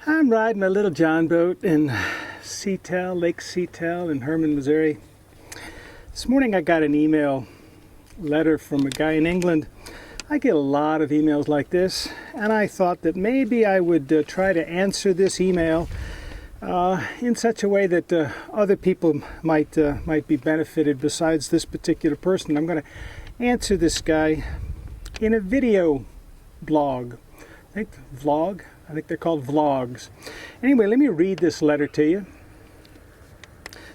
I'm riding a little John boat in Lake Seatel in Herman, Missouri. This morning I got an email letter from a guy in England. I get a lot of emails like this, and I thought that maybe I would try to answer this email in such a way that other people might be benefited besides this particular person. I'm going to answer this guy in a video blog. I think they're called vlogs. Anyway, let me read this letter to you.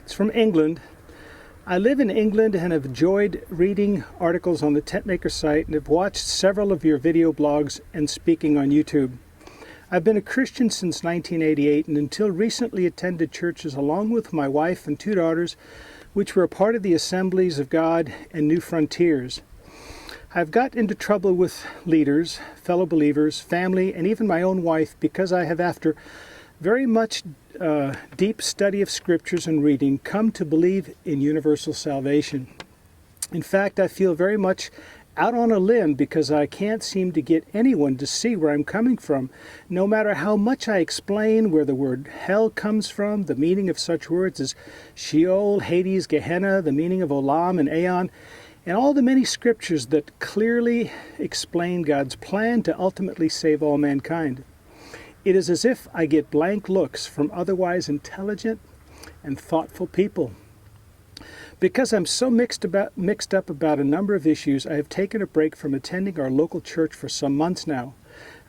It's from England. I live in England and have enjoyed reading articles on the Tentmaker site and have watched several of your video blogs and speaking on YouTube. I've been a Christian since 1988 and until recently attended churches along with my wife and two daughters, which were a part of the Assemblies of God and New Frontiers. I've got into trouble with leaders, fellow believers, family, and even my own wife because I have, after very much deep study of scriptures and reading, come to believe in universal salvation. In fact, I feel very much out on a limb because I can't seem to get anyone to see where I'm coming from. No matter how much I explain where the word hell comes from, the meaning of such words as Sheol, Hades, Gehenna, the meaning of Olam and Aeon, and all the many scriptures that clearly explain God's plan to ultimately save all mankind. It is as if I get blank looks from otherwise intelligent and thoughtful people. Because I'm so mixed up about a number of issues, I have taken a break from attending our local church for some months now.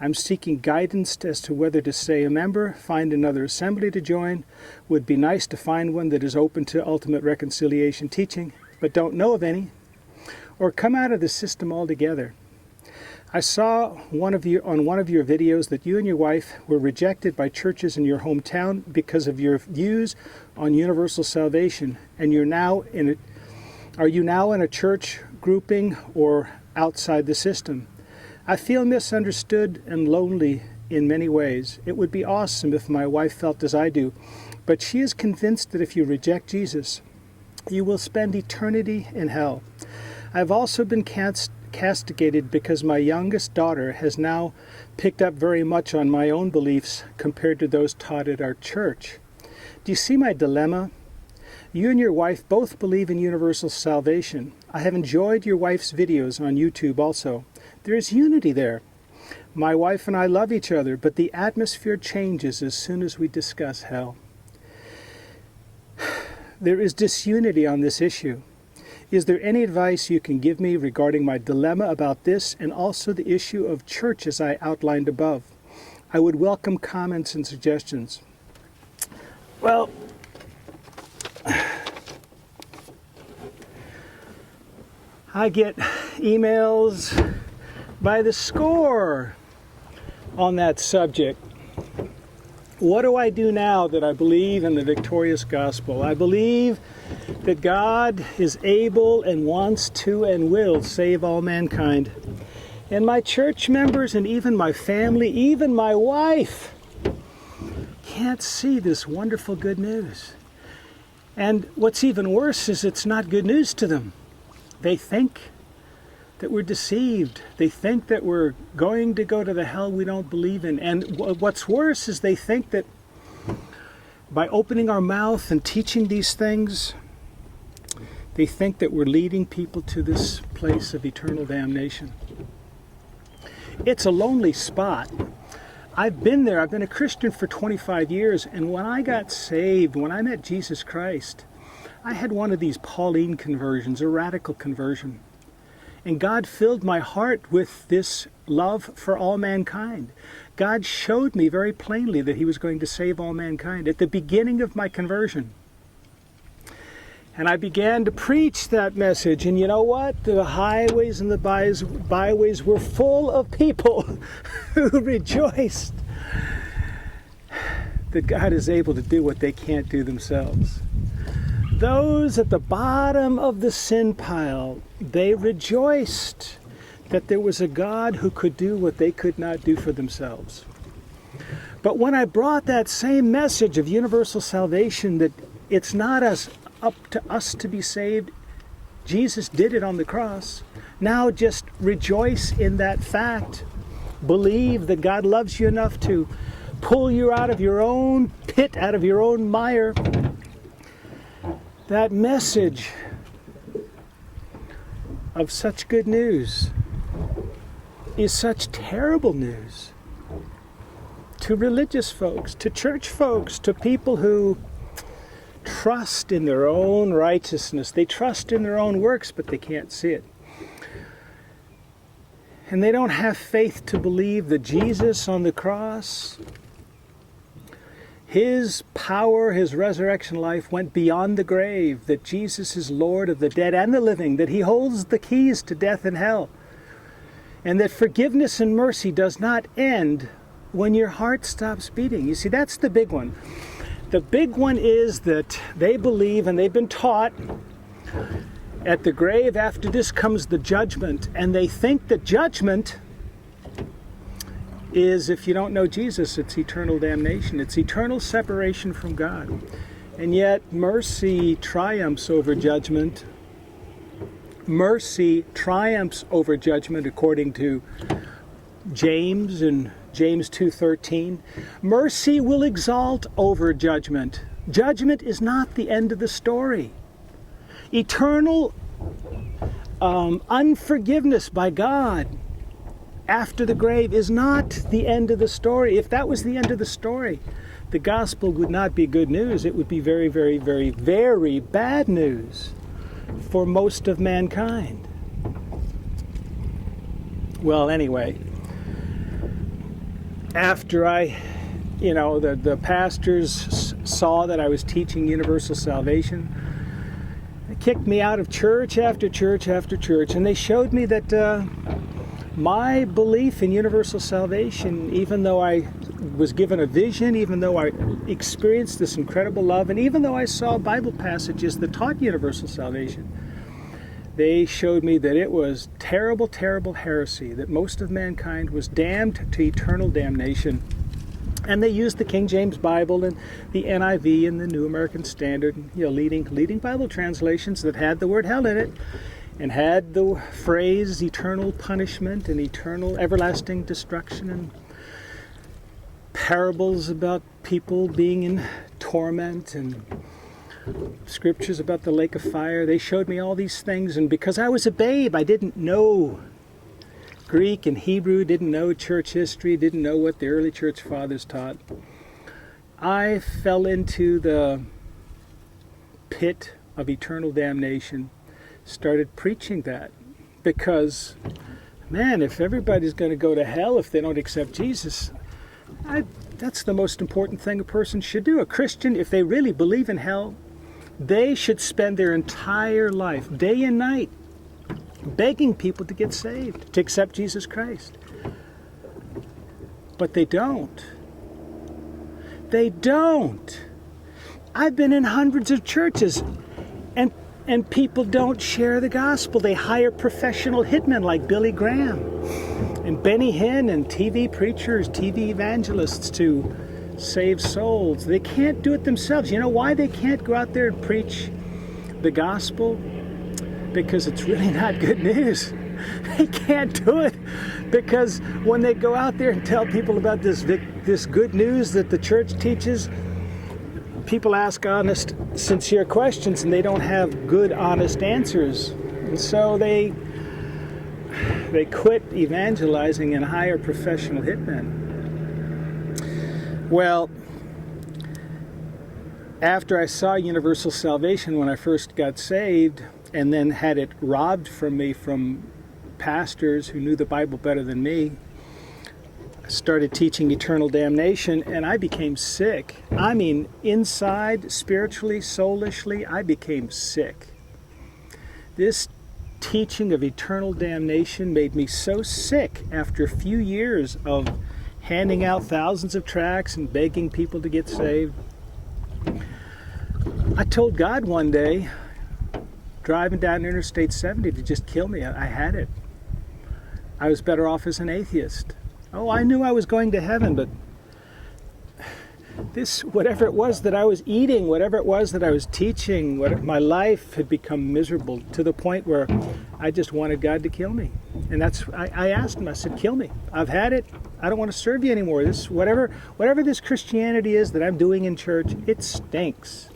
I'm seeking guidance as to whether to stay a member, find another assembly to join. Would be nice to find one that is open to ultimate reconciliation teaching, but don't know of any. Or come out of the system altogether. I saw on one of your videos that you and your wife were rejected by churches in your hometown because of your views on universal salvation, and are you now in a church grouping or outside the system? I feel misunderstood and lonely in many ways. It would be awesome if my wife felt as I do, but she is convinced that if you reject Jesus, you will spend eternity in hell. I've also been castigated because my youngest daughter has now picked up very much on my own beliefs compared to those taught at our church. Do you see my dilemma? You and your wife both believe in universal salvation. I have enjoyed your wife's videos on YouTube also. There is unity there. My wife and I love each other, but the atmosphere changes as soon as we discuss hell. There is disunity on this issue. Is there any advice you can give me regarding my dilemma about this and also the issue of church as I outlined above? I would welcome comments and suggestions. Well, I get emails by the score on that subject. What do I do now that I believe in the victorious gospel? I believe that God is able and wants to and will save all mankind. And my church members and even my family, even my wife, can't see this wonderful good news. And what's even worse is it's not good news to them. They think that we're deceived. They think that we're going to go to the hell we don't believe in. And what's worse is they think that by opening our mouth and teaching these things, they think that we're leading people to this place of eternal damnation. It's a lonely spot. I've been there. I've been a Christian for 25 years, and when I got saved, when I met Jesus Christ, I had one of these Pauline conversions, a radical conversion. And God filled my heart with this love for all mankind. God showed me very plainly that He was going to save all mankind at the beginning of my conversion. And I began to preach that message. And you know what? The highways and the byways were full of people who rejoiced that God is able to do what they can't do themselves. Those at the bottom of the sin pile, they rejoiced that there was a God who could do what they could not do for themselves. But when I brought that same message of universal salvation, that it's not up to us to be saved, Jesus did it on the cross. Now just rejoice in that fact. Believe that God loves you enough to pull you out of your own pit, out of your own mire. That message of such good news is such terrible news to religious folks, to church folks, to people who trust in their own righteousness. They trust in their own works, but they can't see it. And they don't have faith to believe that Jesus on the cross, His power, His resurrection life went beyond the grave, that Jesus is Lord of the dead and the living, that He holds the keys to death and hell, and that forgiveness and mercy does not end when your heart stops beating. You see, that's the big one. The big one is that they believe, and they've been taught, at the grave after this comes the judgment, and they think that judgment is, if you don't know Jesus, it's eternal damnation. It's eternal separation from God. And yet mercy triumphs over judgment. Mercy triumphs over judgment according to James in James 2:13. Mercy will exalt over judgment. Judgment is not the end of the story. Eternal unforgiveness by God after the grave is not the end of the story. If that was the end of the story, the gospel would not be good news. It would be very, very, very, very bad news for most of mankind. Well, anyway, after the pastors saw that I was teaching universal salvation, they kicked me out of church after church after church, and they showed me that my belief in universal salvation, even though I was given a vision, even though I experienced this incredible love, and even though I saw Bible passages that taught universal salvation, they showed me that it was terrible, terrible heresy, that most of mankind was damned to eternal damnation. And they used the King James Bible and the NIV and the New American Standard, leading Bible translations that had the word hell in it, and had the phrase eternal punishment and eternal everlasting destruction, and parables about people being in torment, and scriptures about the lake of fire. They showed me all these things, and because I was a babe, I didn't know Greek and Hebrew, didn't know church history, didn't know what the early church fathers taught. I fell into the pit of eternal damnation, started preaching that, because, man, if everybody's going to go to hell if they don't accept Jesus, that's the most important thing a person should do. A Christian, if they really believe in hell, they should spend their entire life, day and night, begging people to get saved, to accept Jesus Christ. But they don't. They don't. I've been in hundreds of churches, and people don't share the gospel. They hire professional hitmen like Billy Graham and Benny Hinn and TV preachers, TV evangelists to save souls. They can't do it themselves. You know why they can't go out there and preach the gospel? Because it's really not good news. They can't do it because when they go out there and tell people about this good news that the church teaches, people ask honest, sincere questions, and they don't have good, honest answers. And so they quit evangelizing and hire professional hitmen. Well, after I saw universal salvation when I first got saved, and then had it robbed from me from pastors who knew the Bible better than me, I started teaching eternal damnation, and I became sick. I mean, inside, spiritually, soulishly, I became sick. This teaching of eternal damnation made me so sick after a few years of handing out thousands of tracts and begging people to get saved. I told God one day, driving down Interstate 70, to just kill me. I had it. I was better off as an atheist. Oh, I knew I was going to heaven, but This, whatever it was that I was eating, whatever it was that I was teaching, my life had become miserable to the point where I just wanted God to kill me. And I asked him, I said, kill me. I've had it. I don't want to serve you anymore. This, whatever this Christianity is that I'm doing in church, it stinks.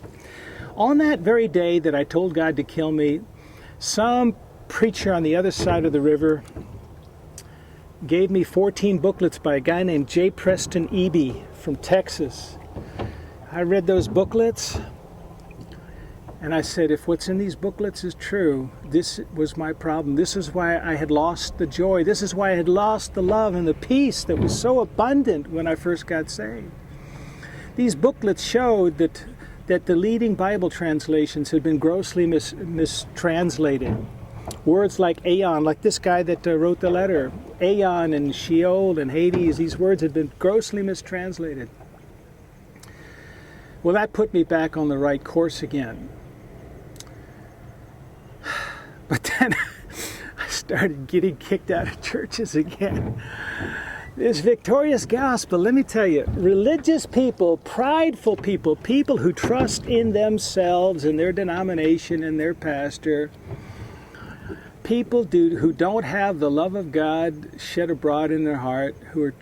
On that very day that I told God to kill me, some preacher on the other side of the river gave me 14 booklets by a guy named J. Preston Eby from Texas. I read those booklets and I said, if what's in these booklets is true, this was my problem. This is why I had lost the joy. This is why I had lost the love and the peace that was so abundant when I first got saved. These booklets showed that the leading Bible translations had been grossly mistranslated. Words like Aeon, like this guy that wrote the letter, Aeon and Sheol and Hades, these words had been grossly mistranslated. Well, that put me back on the right course again. But then I started getting kicked out of churches again. This victorious gospel, let me tell you, religious people, prideful people, people who trust in themselves and their denomination and their pastor, people who don't have the love of God shed abroad in their heart, who are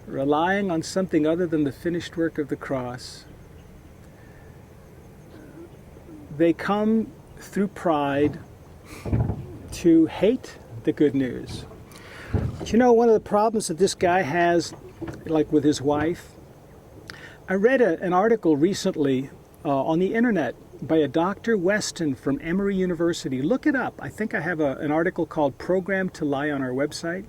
relying on something other than the finished work of the cross, they come through pride to hate the good news. But you know, one of the problems that this guy has, like with his wife, I read an article recently on the internet by a Dr. Weston from Emory University. Look it up. I think I have an article called Programmed to Lie on our website.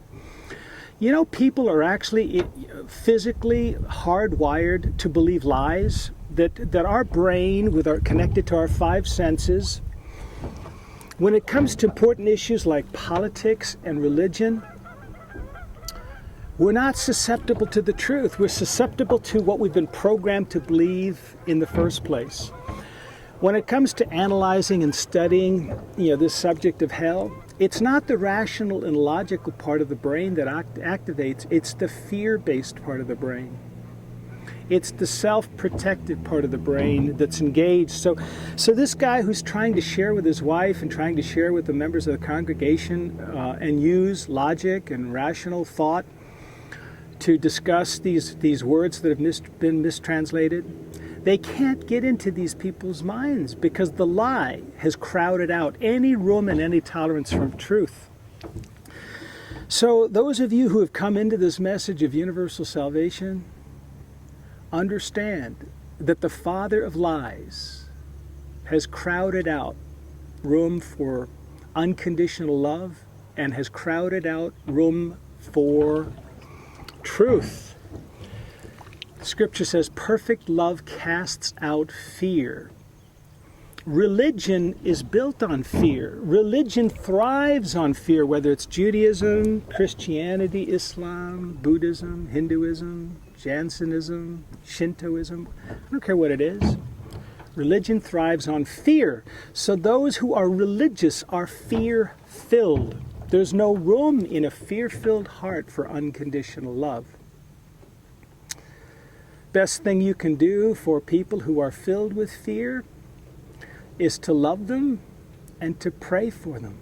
You know, people are actually physically hardwired to believe lies, that our brain, connected to our five senses, when it comes to important issues like politics and religion, we're not susceptible to the truth. We're susceptible to what we've been programmed to believe in the first place. When it comes to analyzing and studying, this subject of hell, it's not the rational and logical part of the brain that activates, it's the fear-based part of the brain. It's the self-protective part of the brain that's engaged. So this guy who's trying to share with his wife and trying to share with the members of the congregation and use logic and rational thought to discuss these words that have been mistranslated, they can't get into these people's minds because the lie has crowded out any room and any tolerance from truth. So those of you who have come into this message of universal salvation, understand that the father of lies has crowded out room for unconditional love and has crowded out room for truth. Scripture says, perfect love casts out fear. Religion is built on fear. Religion thrives on fear, whether it's Judaism, Christianity, Islam, Buddhism, Hinduism, Jansenism, Shintoism. I don't care what it is. Religion thrives on fear. So those who are religious are fear-filled. There's no room in a fear-filled heart for unconditional love. Best thing you can do for people who are filled with fear is to love them and to pray for them.